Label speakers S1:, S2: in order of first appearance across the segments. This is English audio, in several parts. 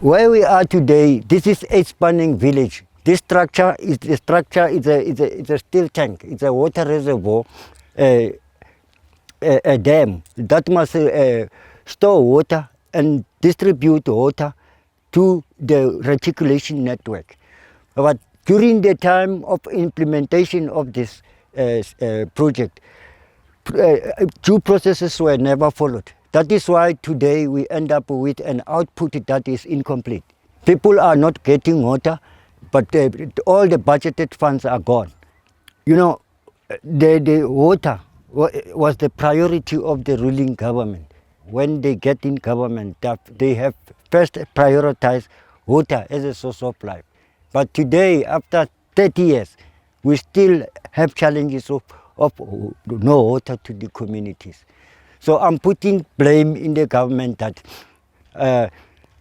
S1: Where we are today, this is a spanning village. This structure is a steel tank. It's a water reservoir, a dam that must store water and distribute water to the reticulation network. But during the time of implementation of this project, due processes were never followed. That is why today we end up with an output that is incomplete. People are not getting water, but all the budgeted funds are gone. You know, the water was the priority of the ruling government. When they get in government, they have first prioritized water as a source of life. But today, after 30 years, we still have challenges of no water to the communities. So I'm putting blame in the government that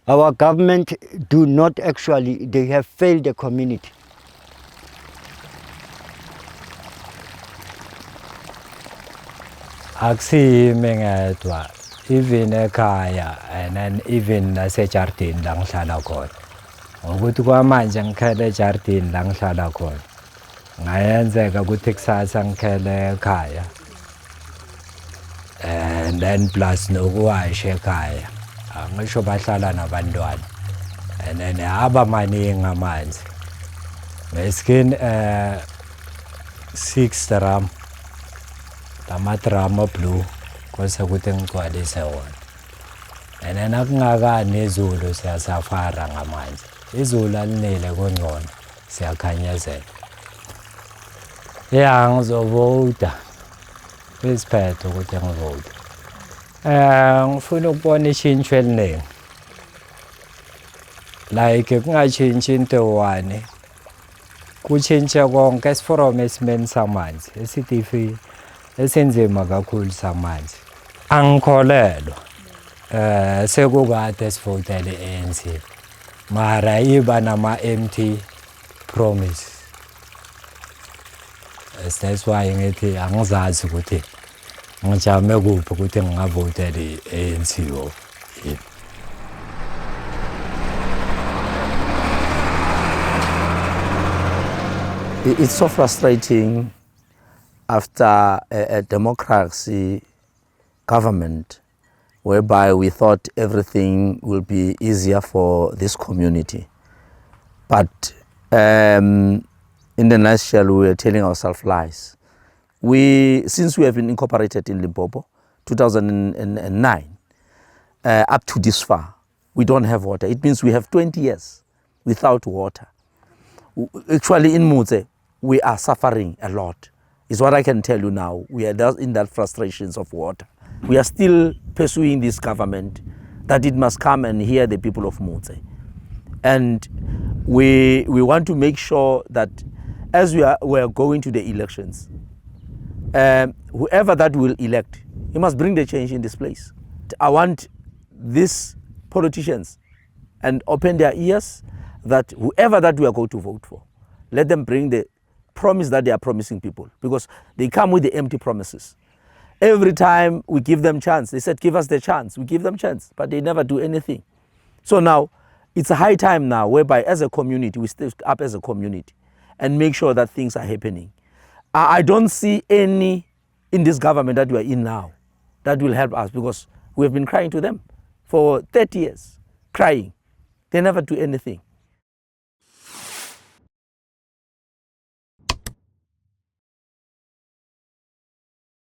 S1: our government do not actually, they have failed the community.
S2: Aksi mengatwa even ekhaya and then even nasejartini la ngihlala khona. Ukuthi kwamanje ngikhele ejartini la ngihlala khona. Ngayenzeka ukuthi kusasa ngikhele ekhaya. And then plus nokuwasha ekhaya. Angisho bahlala nabantwana. And then abamaningi amanzi. Meskin 6 drum. Amadrama blue kwase ukuthi ngigcwalise wona. And then akungaka nezulu siyasafara ngamanzi. Izulu alinele kongcono siyakhanyezela. Yeah, ngizovota. Isiphetho ukuthi ngivote. Ngifuna ukubona ishintsho eliningi. Like kungashintshi into one. Kutshintshe konke esiforum esimeni samanzi. Esitifi esenzima kakhulu samanzi. Angikholelwa. Sekukade sivotele ANC. Mara iba nama-empty promise. That's why ngithi angizazi ukuthi ngijame kuphi ukuthi ngingavotele ANC yo.
S3: It's so frustrating after a democracy government whereby we thought everything will be easier for this community. But in the nutshell, we are telling ourselves lies. Since we have been incorporated in Limpopo, 2009, up to this far, we don't have water. It means we have 20 years without water. Actually, in Moutse, we are suffering a lot. Is what I can tell you now. We are in that frustrations of water. We are still pursuing this government that it must come and hear the people of Moutse. And we want to make sure that as we are going to the elections, whoever that will elect, he must bring the change in this place. I want these politicians and open their ears that whoever that we are going to vote for, let them bring the promise that they are promising people, because they come with the empty promises. Every time we give them chance, they said, give us the chance. We give them chance, but they never do anything. So now, it's a high time now whereby as a community, we step up as a community and make sure that things are happening. I don't see any in this government that we are in now that will help us, because we have been crying to them for 30 years, crying. They never do anything.